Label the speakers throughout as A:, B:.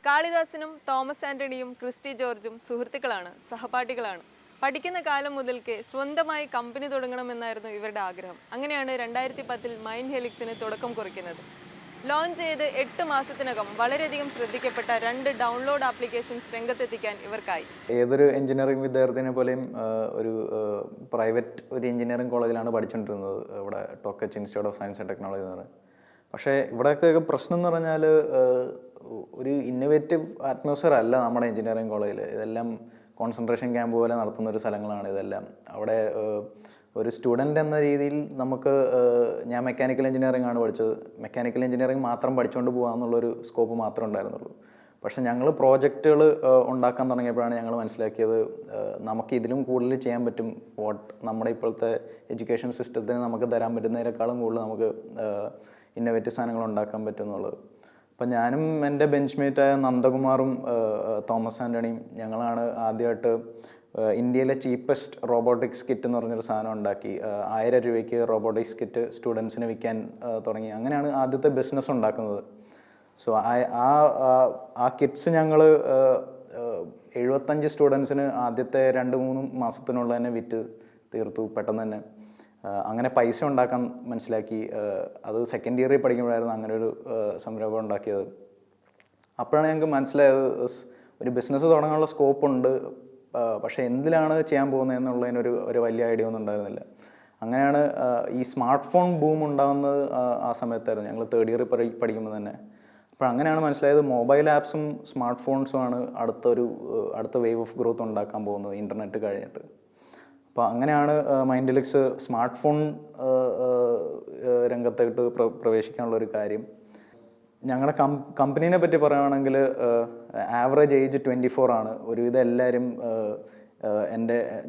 A: കാളിദാസനും Thomas ആന്റണിയും Christy ജോർജും സുഹൃത്തുക്കളാണ്, സഹപാഠികളാണ്. പഠിക്കുന്ന കാലം മുതൽക്കേ സ്വന്തമായി കമ്പനി തുടങ്ങണമെന്നായിരുന്നു ഇവരുടെ ആഗ്രഹം. അങ്ങനെയാണ് 2010-ൽ മൈൻഡ് ഹെലിക്സിന് തുടക്കം കുറിക്കുന്നത്. ലോഞ്ച് ചെയ്ത് 8 മാസത്തിനകം വളരെയധികം ശ്രദ്ധിക്കപ്പെട്ട 2 ഡൗൺലോഡ് ആപ്ലിക്കേഷൻസ് രംഗത്തെത്തിക്കാൻ ഇവർക്കായി.
B: ഏതൊരു എഞ്ചിനീയറിംഗ് വിദ്യാർത്ഥിനെ പോലെയും ഒരു പ്രൈവറ്റ് എഞ്ചിനീയറിംഗ് കോളേജിലാണ് പഠിച്ചുകൊണ്ടിരുന്നത്, ഇവിടെ ടോക്കച്ച് institute of science and technology എന്ന് പറയുന്നത്. പക്ഷേ ഇവിടത്തെ പ്രശ്നം എന്ന് പറഞ്ഞാൽ ഒരു ഇന്നോവേറ്റീവ് അറ്റ്മോസ്ഫിയർ അല്ല നമ്മുടെ എഞ്ചിനീയറിംഗ് കോളേജിൽ. ഇതെല്ലാം കോൺസെൻട്രേഷൻ ക്യാമ്പ് പോലെ നടത്തുന്ന ഒരു സ്ഥലങ്ങളാണ് ഇതെല്ലാം. അവിടെ ഒരു സ്റ്റുഡൻ്റ് എന്ന രീതിയിൽ നമുക്ക് ഞാൻ മെക്കാനിക്കൽ എഞ്ചിനീയറിംഗ് ആണ് പഠിച്ചത്. മെക്കാനിക്കൽ എഞ്ചിനീയറിംഗ് മാത്രം പഠിച്ചുകൊണ്ട് പോകാമെന്നുള്ളൊരു സ്കോപ്പ് മാത്രമേ ഉണ്ടായിരുന്നുള്ളൂ. പക്ഷെ ഞങ്ങൾ പ്രോജക്റ്റുകൾ ഉണ്ടാക്കാൻ തുടങ്ങിയപ്പോഴാണ് ഞങ്ങൾ മനസ്സിലാക്കിയത് നമുക്ക് ഇതിലും കൂടുതൽ ചെയ്യാൻ പറ്റും. നമ്മുടെ ഇപ്പോഴത്തെ എഡ്യൂക്കേഷൻ സിസ്റ്റത്തിന് നമുക്ക് തരാൻ പറ്റുന്നതിനേക്കാളും കൂടുതൽ നമുക്ക് ഇന്നോവേറ്റീവ് സാധനങ്ങൾ ഉണ്ടാക്കാൻ പറ്റും എന്നുള്ളത്. അപ്പം ഞാനും എൻ്റെ ബെഞ്ച്മേറ്റായ നന്ദകുമാറും തോമസ് ആൻ്റണിയും ഞങ്ങളാണ് ആദ്യമായിട്ട് ഇന്ത്യയിലെ ചീപ്പസ്റ്റ് റോബോട്ടിക്സ് കിറ്റ് എന്ന് പറഞ്ഞൊരു സാധനം ഉണ്ടാക്കി. 1000 രൂപയ്ക്ക് റോബോട്ടിക്സ് കിറ്റ് സ്റ്റുഡൻസിന് വിൽക്കാൻ തുടങ്ങി. അങ്ങനെയാണ് ആദ്യത്തെ ബിസിനസ് ഉണ്ടാക്കുന്നത്. സോ ആ കിറ്റ്സ് ഞങ്ങൾ 75 സ്റ്റുഡൻസിന് ആദ്യത്തെ 2-3 മാസത്തിനുള്ള തന്നെ വിറ്റ് തീർത്തു പെട്ടെന്ന് തന്നെ. അങ്ങനെ പൈസ ഉണ്ടാക്കാൻ മനസ്സിലാക്കി. അത് സെക്കൻഡ് ഇയറിൽ പഠിക്കുമ്പോഴായിരുന്നു അങ്ങനെ ഒരു സംരംഭം ഉണ്ടാക്കിയത്. അപ്പോഴാണ് ഞങ്ങൾക്ക് മനസ്സിലായത് ഒരു ബിസിനസ് തുടങ്ങാനുള്ള സ്കോപ്പുണ്ട്, പക്ഷേ എന്തിലാണ് ചെയ്യാൻ പോകുന്നത് എന്നുള്ളതിനൊരു വലിയ ഐഡിയ ഒന്നും ഉണ്ടായിരുന്നില്ല. അങ്ങനെയാണ് ഈ സ്മാർട്ട് ഫോൺ ബൂം ഉണ്ടാകുന്നത് ആ സമയത്തായിരുന്നു, ഞങ്ങൾ തേർഡ് ഇയറിൽ പഠിക്കുമ്പോൾ തന്നെ. അപ്പോൾ അങ്ങനെയാണ് മനസ്സിലായത് മൊബൈൽ ആപ്സും സ്മാർട്ട് ഫോൺസുമാണ് അടുത്ത വേവ് ഓഫ് ഗ്രോത്ത് ഉണ്ടാക്കാൻ പോകുന്നത് ഇൻ്റർനെറ്റ് കഴിഞ്ഞിട്ട്. അപ്പോൾ അങ്ങനെയാണ് മൈൻഡ് ഹെലിക്സ് സ്മാർട്ട് ഫോൺ രംഗത്തോട്ട് പ്രവേശിക്കാനുള്ളൊരു കാര്യം. ഞങ്ങളുടെ കമ്പനീനെ പറ്റി പറയുകയാണെങ്കിൽ ആവറേജ് ഏജ് 24 ആണ്. ഒരുവിധം എല്ലാവരും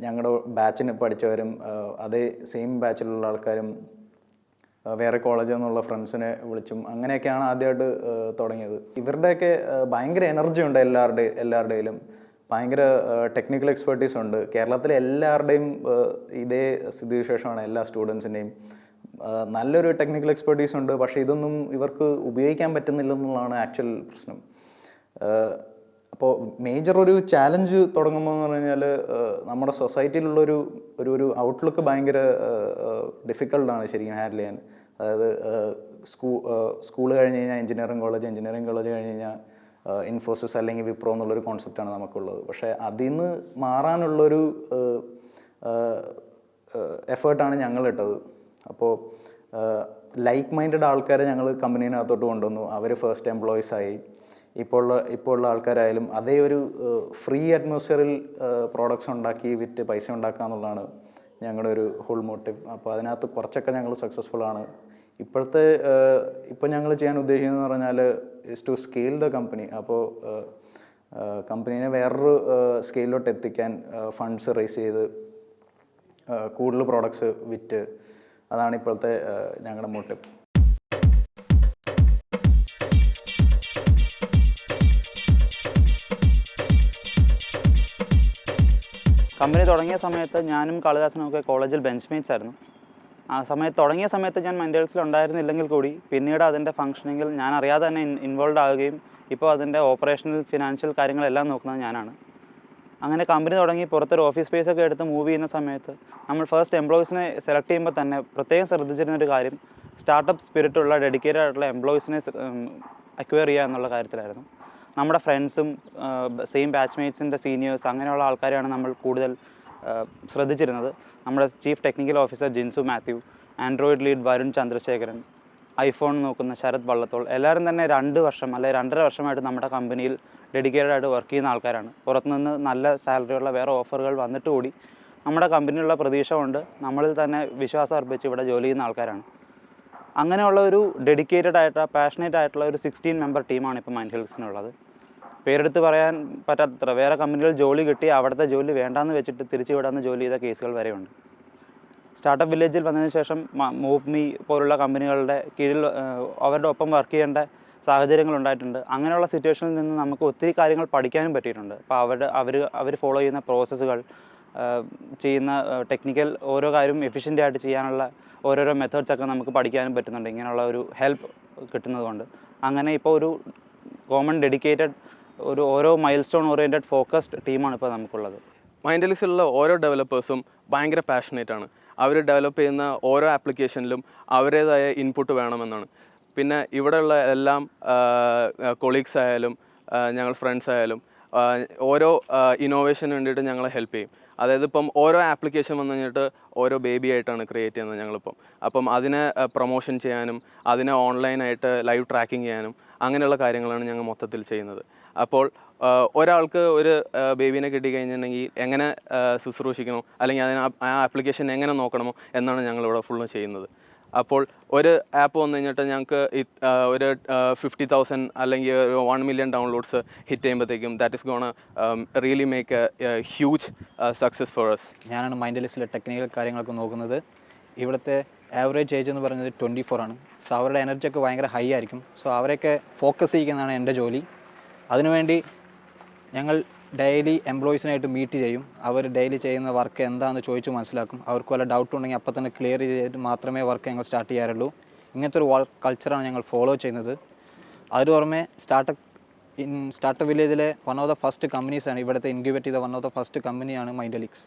B: ഞങ്ങളുടെ ബാച്ചിന് പഠിച്ചവരും അതേ സെയിം ബാച്ചിലുള്ള ആൾക്കാരും വേറെ കോളേജിൽ നിന്നുള്ള ഫ്രണ്ട്സിനെ വിളിച്ചും അങ്ങനെയൊക്കെയാണ് ആദ്യമായിട്ട് തുടങ്ങിയത്. ഇവരുടെയൊക്കെ ഭയങ്കര എനർജി ഉണ്ട് എല്ലാവരുടെയിലും. ഭയങ്കര ടെക്നിക്കൽ എക്സ്പെർട്ടീസ് ഉണ്ട്. കേരളത്തിലെ എല്ലാവരുടെയും ഇതേ സ്ഥിതിവിശേഷമാണ് എല്ലാ സ്റ്റുഡൻസിൻ്റെയും. നല്ലൊരു ടെക്നിക്കൽ എക്സ്പെർട്ടീസ് ഉണ്ട്, പക്ഷേ ഇതൊന്നും ഇവർക്ക് ഉപയോഗിക്കാൻ പറ്റുന്നില്ലെന്നുള്ളതാണ് ആക്ച്വൽ പ്രശ്നം. അപ്പോൾ മേജർ ഒരു ചാലഞ്ച് തുടങ്ങുമ്പോൾ എന്ന് പറഞ്ഞു കഴിഞ്ഞാൽ നമ്മുടെ സൊസൈറ്റിയിലുള്ളൊരു ഔട്ട്ലുക്ക് ഭയങ്കര ഡിഫിക്കൽട്ടാണ് ശരിക്കും ഹാൻഡിൽ ചെയ്യാൻ. അതായത് സ്കൂൾ കഴിഞ്ഞ് കഴിഞ്ഞാൽ എഞ്ചിനീയറിംഗ് കോളേജ് കഴിഞ്ഞ് കഴിഞ്ഞാൽ ഇൻഫോസിസ് അല്ലെങ്കിൽ വിപ്രോ എന്നുള്ളൊരു കോൺസെപ്റ്റാണ് നമുക്കുള്ളത്. പക്ഷേ അതിൽ നിന്ന് മാറാനുള്ളൊരു എഫേർട്ടാണ് ഞങ്ങളിട്ടത്. അപ്പോൾ ലൈക്ക് മൈൻഡഡ് ആൾക്കാരെ ഞങ്ങൾ കമ്പനീനകത്തോട്ട് കൊണ്ടുവന്നു. അവർ ഫസ്റ്റ് എംപ്ലോയീസായി. ഇപ്പോൾ ഉള്ള ആൾക്കാരായാലും അതേ ഒരു ഫ്രീ അറ്റ്മോസ്ഫിയറിൽ പ്രോഡക്ട്സ് ഉണ്ടാക്കി വിറ്റ് പൈസ ഉണ്ടാക്കുക എന്നുള്ളതാണ് ഞങ്ങളുടെ ഒരു ഹോൾ മോട്ടീവ്. അപ്പോൾ അതിനകത്ത് കുറച്ചൊക്കെ ഞങ്ങൾ സക്സസ്ഫുള്ളാണ്. ഇപ്പോൾ ഞങ്ങൾ ചെയ്യാൻ ഉദ്ദേശിക്കുന്നതെന്ന് പറഞ്ഞാൽ is to scale the company. അപ്പോൾ കമ്പനീനെ വേറൊരു സ്കെയിലോട്ട് എത്തിക്കാൻ ഫണ്ട്സ് റേസ് ചെയ്ത് കൂടുതൽ പ്രോഡക്ട്സ് വിറ്റ്, അതാണ് ഇപ്പോഴത്തെ ഞങ്ങളുടെ മോട്ടീവ്.
C: കമ്പനി തുടങ്ങിയ സമയത്ത് ഞാനും കാളിദാസനും ഒക്കെ കോളേജിൽ ബെഞ്ച്മേറ്റ്സ് ആയിരുന്നു. ആ സമയത്ത് തുടങ്ങിയ സമയത്ത് ഞാൻ മൈൻഡ് ഹെലിക്സിൽ ഉണ്ടായിരുന്നില്ലെങ്കിൽ കൂടി പിന്നീട് അതിൻ്റെ ഫംഗ്ഷനിങ്ങിൽ ഞാൻ അറിയാതെ തന്നെ ഇൻവോൾവ് ആവുകയും ഇപ്പോൾ അതിൻ്റെ ഓപ്പറേഷണൽ ഫിനാൻഷ്യൽ കാര്യങ്ങളെല്ലാം നോക്കുന്നത് ഞാനാണ്. അങ്ങനെ കമ്പനി തുടങ്ങി പുറത്തൊരു ഓഫീസ് സ്പേസ് ഒക്കെ എടുത്ത് മൂവ് ചെയ്യുന്ന സമയത്ത് നമ്മൾ ഫസ്റ്റ് എംപ്ലോയീസിനെ സെലക്ട് ചെയ്യുമ്പോൾ തന്നെ പ്രത്യേകം ശ്രദ്ധിച്ചിരുന്നൊരു കാര്യം സ്റ്റാർട്ടപ്പ് സ്പിരിറ്റുള്ള ഡെഡിക്കേറ്റഡ് ആയിട്ടുള്ള എംപ്ലോയീസിനെ അക്വയർ ചെയ്യുക എന്നുള്ള കാര്യത്തിലായിരുന്നു. നമ്മുടെ ഫ്രണ്ട്സും സെയിം ബാച്ച്മേറ്റ്സിൻ്റെ സീനിയേഴ്സ് അങ്ങനെയുള്ള ആൾക്കാരെയാണ് നമ്മൾ കൂടുതൽ ശ്രദ്ധിച്ചിരുന്നത്. നമ്മുടെ chief technical officer Jinsu Mathew, android lead Varun Chandrasekharan, iPhone നോക്കുന്ന ശരത് വള്ളത്തോൾ, എല്ലാവരും തന്നെ 2 വർഷം അല്ലെങ്കിൽ 2.5 വർഷമായിട്ട് നമ്മുടെ കമ്പനിയിൽ ഡെഡിക്കേറ്റഡ് ആയിട്ട് വർക്ക് ചെയ്യുന്ന ആൾക്കാരാണ്. പുറത്തുനിന്ന് നല്ല സാലറിയുള്ള വേറെ ഓഫറുകൾ വന്നിട്ട് കൂടി നമ്മുടെ കമ്പനിയിലുള്ള പ്രതീക്ഷ കൊണ്ട് നമ്മളിൽ തന്നെ വിശ്വാസം അർപ്പിച്ച് ഇവിടെ ജോലി ചെയ്യുന്ന ആൾക്കാരാണ്. അങ്ങനെയുള്ള ഒരു ഡെഡിക്കേറ്റഡ് ആയിട്ട് പാഷനേറ്റ് ആയിട്ടുള്ള ഒരു 16 മെമ്പർ ടീമാണ് ഇപ്പോൾ മൈൻഡ് ഹെലിക്സിനുള്ളത്. പേരെടുത്ത് പറയാൻ പറ്റാത്തത്ര വേറെ കമ്പനികളിൽ ജോലി കിട്ടി അവിടുത്തെ ജോലി വേണ്ടാന്ന് വെച്ചിട്ട് തിരിച്ചു വിടാന്ന് ജോലി ചെയ്ത കേസുകൾ വരെയുണ്ട്. സ്റ്റാർട്ടപ്പ് വില്ലേജിൽ വന്നതിന് ശേഷം മൂവ് മീ പോലുള്ള കമ്പനികളുടെ കീഴിൽ അവരുടെ ഒപ്പം വർക്ക് ചെയ്യേണ്ട സാഹചര്യങ്ങൾ ഉണ്ടായിട്ടുണ്ട്. അങ്ങനെയുള്ള സിറ്റുവേഷനിൽ നിന്ന് നമുക്ക് ഒത്തിരി കാര്യങ്ങൾ പഠിക്കാനും പറ്റിയിട്ടുണ്ട്. അപ്പോൾ അവർ ഫോളോ ചെയ്യുന്ന പ്രോസസ്സുകൾ, ചെയ്യുന്ന ടെക്നിക്കൽ ഓരോ കാര്യം എഫിഷ്യൻ്റ് ആയിട്ട് ചെയ്യാനുള്ള ഓരോരോ മെത്തേഡ്സൊക്കെ നമുക്ക് പഠിക്കാനും പറ്റുന്നുണ്ട് ഇങ്ങനെയുള്ള ഒരു ഹെൽപ്പ് കിട്ടുന്നതുകൊണ്ട്. അങ്ങനെ ഇപ്പോൾ ഒരു കോമൺ ഡെഡിക്കേറ്റഡ് ഓരോ മൈൽ സ്റ്റോൺ ഓറിയൻറ്റഡ് ഫോക്കസ്ഡ് ടീമാണ് ഇപ്പോൾ നമുക്കുള്ളത്.
D: മൈൻഡലിക്സിലുള്ള ഓരോ ഡെവലപ്പേഴ്സും ഭയങ്കര പാഷനേറ്റ് ആണ്. അവർ ഡെവലപ്പ് ചെയ്യുന്ന ഓരോ ആപ്ലിക്കേഷനിലും അവരുടേതായ ഇൻപുട്ട് വേണമെന്നാണ്. പിന്നെ ഇവിടെയുള്ള എല്ലാം കൊളീഗ്സ് ആയാലും ഞങ്ങൾ ഫ്രണ്ട്സ് ആയാലും ഓരോ ഇന്നോവേഷന് വേണ്ടിയിട്ട് ഞങ്ങളെ ഹെൽപ്പ് ചെയ്യും. അതായത് ഇപ്പം ഓരോ ആപ്ലിക്കേഷൻ വന്നു കഴിഞ്ഞിട്ട് ഓരോ ബേബി ആയിട്ടാണ് ക്രിയേറ്റ് ചെയ്യുന്നത് ഞങ്ങളിപ്പം. അപ്പം അതിനെ പ്രൊമോഷൻ ചെയ്യാനും അതിനെ ഓൺലൈനായിട്ട് ലൈവ് ട്രാക്കിംഗ് ചെയ്യാനും അങ്ങനെയുള്ള കാര്യങ്ങളാണ് ഞങ്ങൾ മൊത്തത്തിൽ ചെയ്യുന്നത്. അപ്പോൾ ഒരാൾക്ക് ഒരു ബേബീനെ കിട്ടിക്കഴിഞ്ഞിട്ടുണ്ടെങ്കിൽ എങ്ങനെ ശുശ്രൂഷിക്കണോ അല്ലെങ്കിൽ അതിന് ആ ആപ്ലിക്കേഷൻ എങ്ങനെ നോക്കണമോ എന്നാണ് ഞങ്ങളിവിടെ ഫുള്ളും ചെയ്യുന്നത്. അപ്പോൾ ഒരു ആപ്പ് വന്നു കഴിഞ്ഞിട്ട് ഞങ്ങൾക്ക് ഒരു 50,000 അല്ലെങ്കിൽ ഒരു 1 million ഡൗൺലോഡ്സ് ഹിറ്റ് ചെയ്യുമ്പോഴത്തേക്കും that is gonna really make a huge success for us.
E: ഞാനാണ് മൈൻഡലിക്സിലെ ടെക്നിക്കൽ കാര്യങ്ങളൊക്കെ നോക്കുന്നത്. ഇവിടുത്തെ ആവറേജ് ഏജ് എന്ന് പറയുന്നത് 24 ആണ്. സോ അവരുടെ എനർജിയൊക്കെ ഭയങ്കര ഹൈ ആയിരിക്കും. സോ അവരെയൊക്കെ ഫോക്കസ് ചെയ്യിക്കുന്നതാണ് എൻ്റെ ജോലി. അതിനുവേണ്ടി ഞങ്ങൾ ഡെയിലി എംപ്ലോയീസിനായിട്ട് മീറ്റ് ചെയ്യും. അവർ ഡെയിലി ചെയ്യുന്ന വർക്ക് എന്താണെന്ന് ചോദിച്ച് മനസ്സിലാക്കും. അവർക്ക് വല്ല ഡൗട്ട് ഉണ്ടെങ്കിൽ അപ്പം തന്നെ ക്ലിയർ ചെയ്തിട്ട് മാത്രമേ വർക്ക് ഞങ്ങൾ സ്റ്റാർട്ട് ചെയ്യാറുള്ളൂ. ഇങ്ങനത്തെ ഒരു വർക്ക് കൾച്ചറാണ് ഞങ്ങൾ ഫോളോ ചെയ്യുന്നത്. അതിന് പുറമെ സ്റ്റാർട്ടപ്പ് വില്ലേജിലെ വൺ ഓഫ് ദ ഫസ്റ്റ് കമ്പനീസാണ് ഇവിടുത്തെ ഇൻക്യുബേറ്റ് ചെയ്ത വൺ ഓഫ് ദ ഫസ്റ്റ് കമ്പനിയാണ് മൈൻഡലിക്സ്.